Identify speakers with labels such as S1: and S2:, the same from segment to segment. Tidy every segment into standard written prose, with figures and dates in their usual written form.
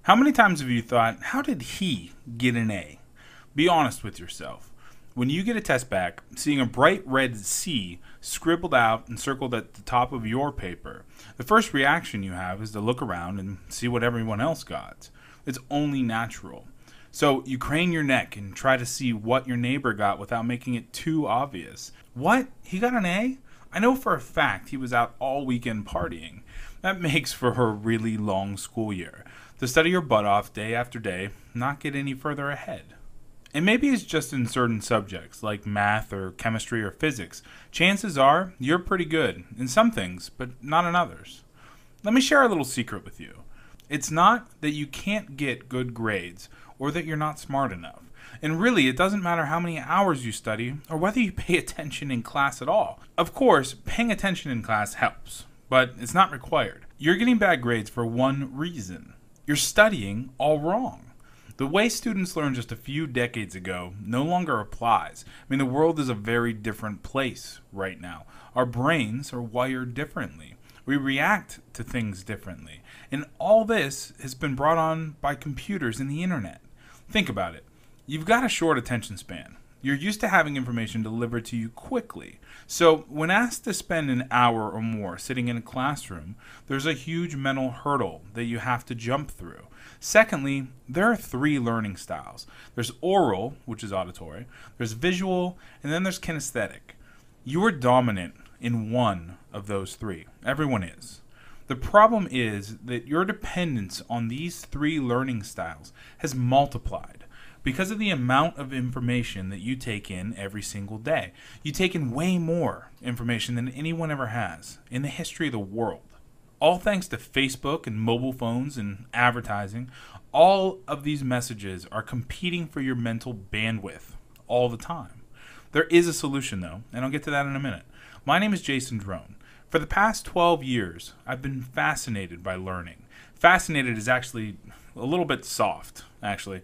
S1: How many times have you thought, how did he get an A? Be honest with yourself. When you get a test back, seeing a bright red C scribbled out and circled at the top of your paper, the first reaction you have is to look around and see what everyone else got. It's only natural. So you crane your neck and try to see what your neighbor got without making it too obvious. What? He got an A? I know for a fact he was out all weekend partying. That makes for a really long school year. To study your butt off day after day, not get any further ahead. And maybe it's just in certain subjects, like math or chemistry or physics. Chances are you're pretty good in some things, but not in others. Let me share a little secret with you. It's not that you can't get good grades or that you're not smart enough. And really, it doesn't matter how many hours you study or whether you pay attention in class at all. Of course, paying attention in class helps, but it's not required. You're getting bad grades for one reason. You're studying all wrong. The way students learned just a few decades ago no longer applies. I mean, the world is a very different place right now. Our brains are wired differently. We react to things differently. And all this has been brought on by computers and the internet. Think about it. You've got a short attention span. You're used to having information delivered to you quickly. So when asked to spend an hour or more sitting in a classroom, there's a huge mental hurdle that you have to jump through. Secondly, there are three learning styles. There's oral, which is auditory, there's visual, and then there's kinesthetic. You are dominant in one of those three. Everyone is. The problem is that your dependence on these three learning styles has multiplied because of the amount of information that you take in every single day. You take in way more information than anyone ever has in the history of the world. All thanks to Facebook and mobile phones and advertising, all of these messages are competing for your mental bandwidth all the time. There is a solution though, and I'll get to that in a minute. My name is Jason Drone. For the past 12 years, I've been fascinated by learning. Fascinated is actually a little bit soft, actually.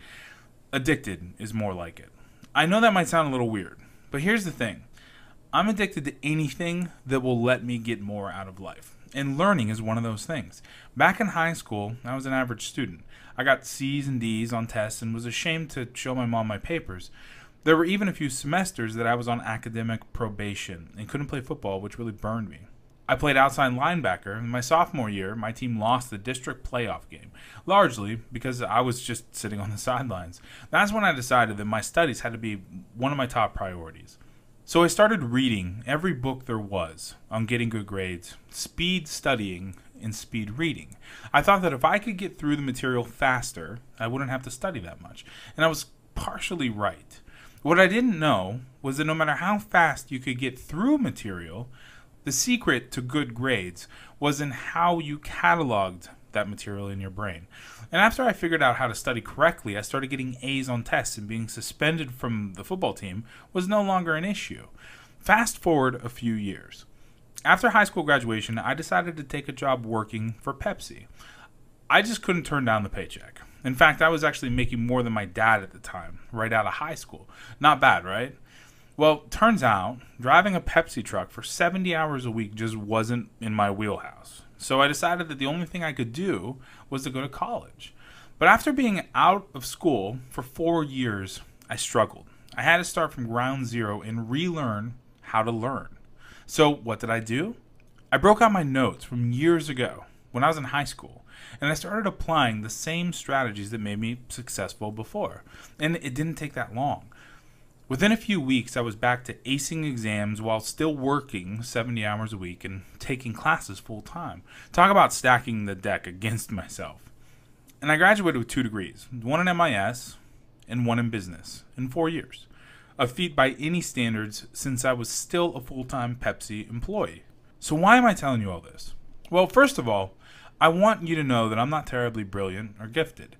S1: Addicted is more like it. I know that might sound a little weird, but here's the thing. I'm addicted to anything that will let me get more out of life. And learning is one of those things. Back in high school, I was an average student. I got C's and D's on tests and was ashamed to show my mom my papers. There were even a few semesters that I was on academic probation and couldn't play football, which really burned me. I played outside linebacker. In my sophomore year, my team lost the district playoff game, largely because I was just sitting on the sidelines. That's when I decided that my studies had to be one of my top priorities. So I started reading every book there was on getting good grades, speed studying, and speed reading. I thought that if I could get through the material faster, I wouldn't have to study that much. And I was partially right. What I didn't know was that no matter how fast you could get through material, the secret to good grades was in how you cataloged that material in your brain. And after I figured out how to study correctly, I started getting A's on tests, and being suspended from the football team was no longer an issue. Fast forward a few years. After high school graduation, I decided to take a job working for Pepsi. I just couldn't turn down the paycheck. In fact, I was actually making more than my dad at the time, right out of high school. Not bad, right? Well, turns out, driving a Pepsi truck for 70 hours a week just wasn't in my wheelhouse. So I decided that the only thing I could do was to go to college. But after being out of school for 4 years, I struggled. I had to start from ground zero and relearn how to learn. So what did I do? I broke out my notes from years ago when I was in high school, and I started applying the same strategies that made me successful before. And it didn't take that long. Within a few weeks, I was back to acing exams while still working 70 hours a week and taking classes full time. Talk about stacking the deck against myself. And I graduated with 2 degrees, one in MIS and one in business, in 4 years. A feat by any standards since I was still a full-time Pepsi employee. So why am I telling you all this? Well, first of all, I want you to know that I'm not terribly brilliant or gifted.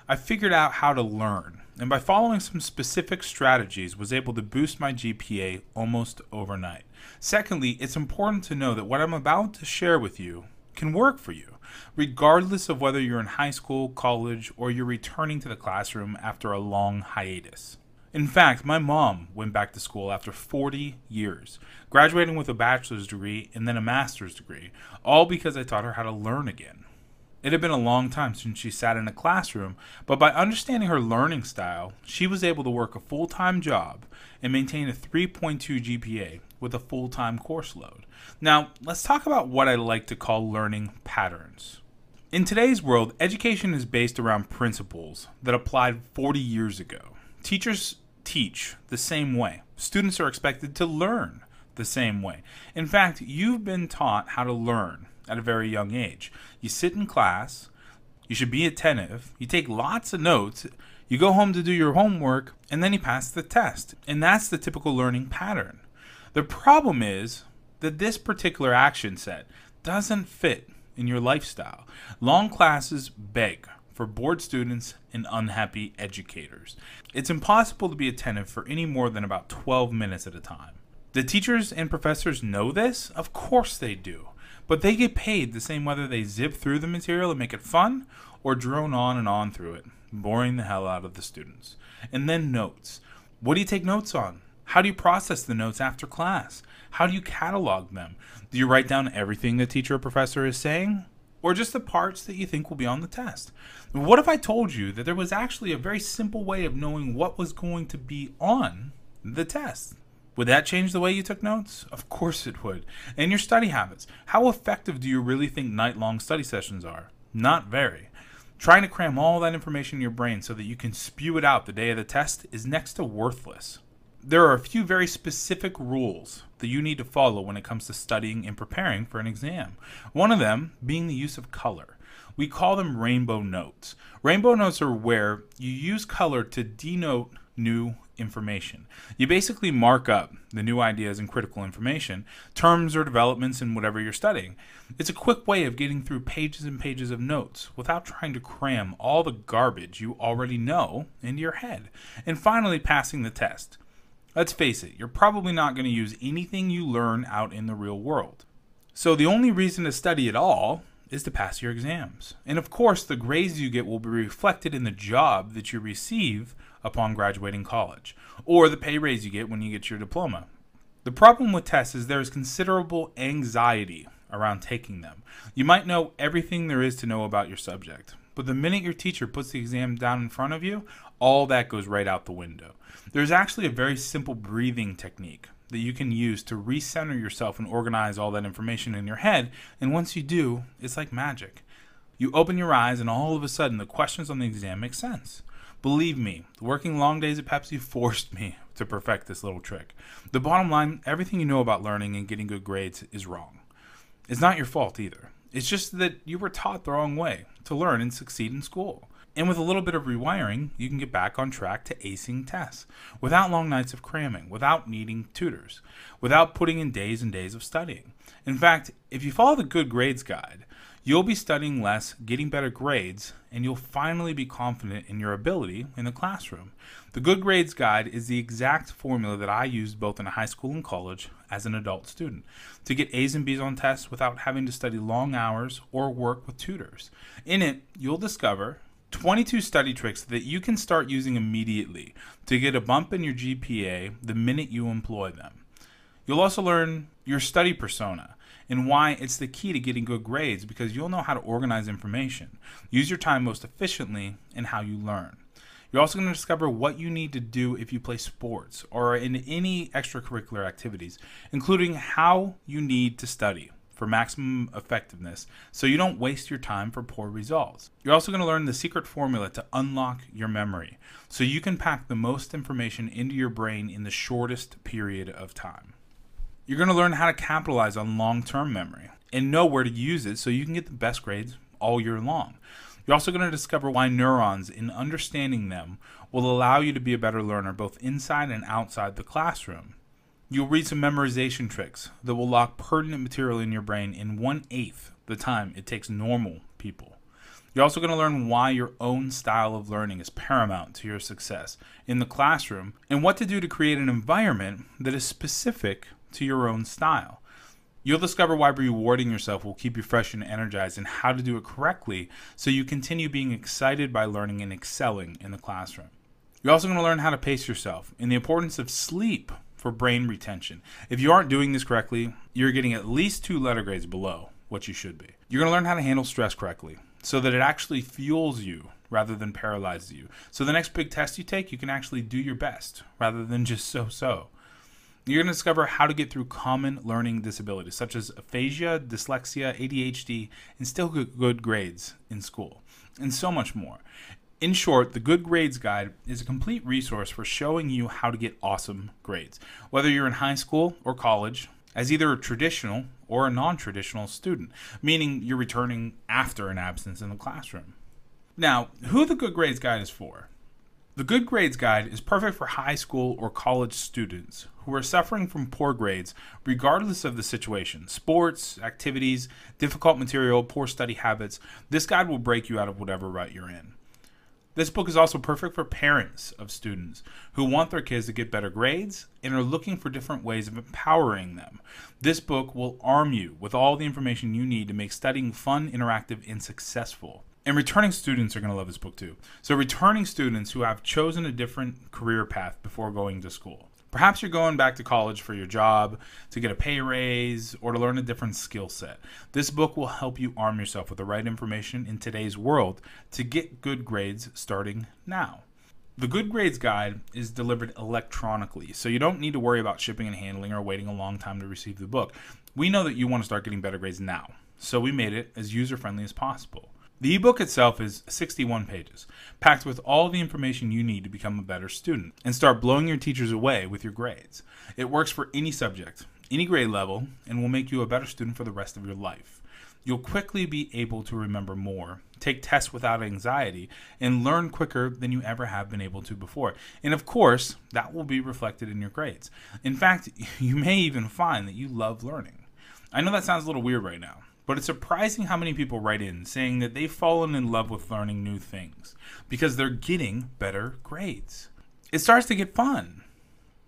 S1: I figured out how to learn, and by following some specific strategies was able to boost my GPA almost overnight. Secondly, it's important to know that what I'm about to share with you can work for you, regardless of whether you're in high school, college, or you're returning to the classroom after a long hiatus. In fact, my mom went back to school after 40 years, graduating with a bachelor's degree and then a master's degree, all because I taught her how to learn again. It had been a long time since she sat in a classroom, but by understanding her learning style, she was able to work a full-time job and maintain a 3.2 GPA with a full-time course load. Now, let's talk about what I like to call learning patterns. In today's world, education is based around principles that applied 40 years ago. Teachers teach the same way. Students are expected to learn the same way. In fact, you've been taught how to learn at a very young age. You sit in class, you should be attentive, you take lots of notes, you go home to do your homework, and then you pass the test. And that's the typical learning pattern. The problem is that this particular action set doesn't fit in your lifestyle. Long classes beg for bored students and unhappy educators. It's impossible to be attentive for any more than about 12 minutes at a time. The teachers and professors know this? Of course they do. But they get paid the same whether they zip through the material and make it fun or drone on and on through it, boring the hell out of the students. And then notes. What do you take notes on? How do you process the notes after class? How do you catalog them? Do you write down everything the teacher or professor is saying? Or just the parts that you think will be on the test? What if I told you that there was actually a very simple way of knowing what was going to be on the test? Would that change the way you took notes? Of course it would. And your study habits. How effective do you really think night-long study sessions are? Not very. Trying to cram all that information in your brain so that you can spew it out the day of the test is next to worthless. There are a few very specific rules that you need to follow when it comes to studying and preparing for an exam. One of them being the use of color. We call them rainbow notes. Rainbow notes are where you use color to denote new information. You basically mark up the new ideas and critical information, terms or developments in whatever you're studying. It's a quick way of getting through pages and pages of notes without trying to cram all the garbage you already know into your head. And finally, passing the test. Let's face it, you're probably not going to use anything you learn out in the real world. So the only reason to study at all is to pass your exams. And of course, the grades you get will be reflected in the job that you receive upon graduating college, or the pay raise you get when you get your diploma. The problem with tests is there is considerable anxiety around taking them. You might know everything there is to know about your subject, but the minute your teacher puts the exam down in front of you, all that goes right out the window. There's actually a very simple breathing technique that you can use to recenter yourself and organize all that information in your head, and once you do, it's like magic. You open your eyes and all of a sudden the questions on the exam make sense. Believe me, the working long days at Pepsi forced me to perfect this little trick. The bottom line, everything you know about learning and getting good grades is wrong. It's not your fault either. It's just that you were taught the wrong way to learn and succeed in school. And with a little bit of rewiring, you can get back on track to acing tests, without long nights of cramming, without needing tutors, without putting in days and days of studying. In fact, if you follow the Good Grades Guide, you'll be studying less, getting better grades, and you'll finally be confident in your ability in the classroom. The Good Grades Guide is the exact formula that I used both in high school and college as an adult student to get A's and B's on tests without having to study long hours or work with tutors. In it, you'll discover 22 study tricks that you can start using immediately to get a bump in your GPA the minute you employ them. You'll also learn your study persona and why it's the key to getting good grades, because you'll know how to organize information, use your time most efficiently, and how you learn. You're also going to discover what you need to do if you play sports or in any extracurricular activities, including how you need to study for maximum effectiveness so you don't waste your time for poor results. You're also going to learn the secret formula to unlock your memory so you can pack the most information into your brain in the shortest period of time. You're going to learn how to capitalize on long-term memory and know where to use it so you can get the best grades all year long. You're also going to discover why neurons, in understanding them, will allow you to be a better learner both inside and outside the classroom. You'll read some memorization tricks that will lock pertinent material in your brain in 1/8 the time it takes normal people. You're also going to learn why your own style of learning is paramount to your success in the classroom and what to do to create an environment that is specific to your own style. You'll discover why rewarding yourself will keep you fresh and energized and how to do it correctly so you continue being excited by learning and excelling in the classroom. You're also going to learn how to pace yourself and the importance of sleep for brain retention. If you aren't doing this correctly, you're getting at least 2 letter grades below what you should be. You're going to learn how to handle stress correctly so that it actually fuels you rather than paralyzes you. So the next big test you take, you can actually do your best rather than just so-so. You're going to discover how to get through common learning disabilities such as aphasia, dyslexia, ADHD, and still get good grades in school, and so much more. In short, the Good Grades Guide is a complete resource for showing you how to get awesome grades, whether you're in high school or college, as either a traditional or a non-traditional student, meaning you're returning after an absence in the classroom. Now, who the Good Grades Guide is for? The Good Grades Guide is perfect for high school or college students who are suffering from poor grades regardless of the situation. Sports, activities, difficult material, poor study habits. This guide will break you out of whatever rut you're in. This book is also perfect for parents of students who want their kids to get better grades and are looking for different ways of empowering them. This book will arm you with all the information you need to make studying fun, interactive, and successful. And returning students are going to love this book too. So returning students who have chosen a different career path before going to school. Perhaps you're going back to college for your job, to get a pay raise, or to learn a different skill set. This book will help you arm yourself with the right information in today's world to get good grades starting now. The Good Grades Guide is delivered electronically, so you don't need to worry about shipping and handling or waiting a long time to receive the book. We know that you want to start getting better grades now, so we made it as user-friendly as possible. The ebook itself is 61 pages, packed with all the information you need to become a better student and start blowing your teachers away with your grades. It works for any subject, any grade level, and will make you a better student for the rest of your life. You'll quickly be able to remember more, take tests without anxiety, and learn quicker than you ever have been able to before. And of course, that will be reflected in your grades. In fact, you may even find that you love learning. I know that sounds a little weird right now, but it's surprising how many people write in saying that they've fallen in love with learning new things because they're getting better grades. It starts to get fun.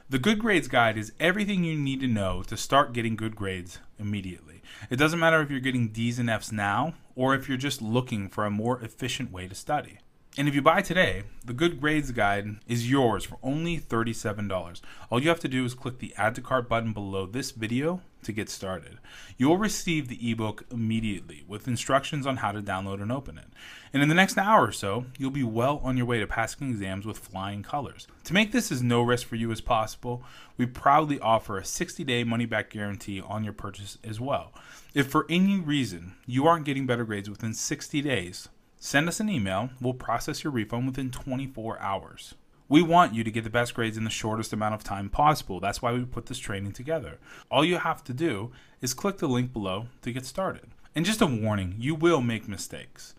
S1: The Good Grades Guide is everything you need to know to start getting good grades immediately. It doesn't matter if you're getting D's and F's now or if you're just looking for a more efficient way to study. And if you buy today, the Good Grades Guide is yours for only $37. All you have to do is click the Add to Cart button below this video to get started. You will receive the ebook immediately with instructions on how to download and open it. And in the next hour or so, you'll be well on your way to passing exams with flying colors. To make this as no risk for you as possible, we proudly offer a 60-day money-back guarantee on your purchase as well. If for any reason you aren't getting better grades within 60 days, send us an email. We'll process your refund within 24 hours. We want you to get the best grades in the shortest amount of time possible. That's why we put this training together. All you have to do is click the link below to get started. And just a warning, you will make mistakes.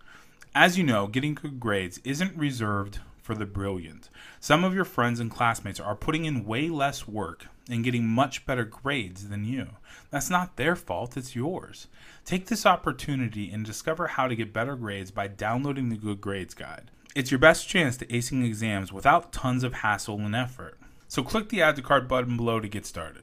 S1: As you know, getting good grades isn't reserved for the brilliant. Some of your friends and classmates are putting in way less work and getting much better grades than you. That's not their fault, it's yours. Take this opportunity and discover how to get better grades by downloading the Good Grades Guide. It's your best chance to acing exams without tons of hassle and effort. So click the Add to Cart button below to get started.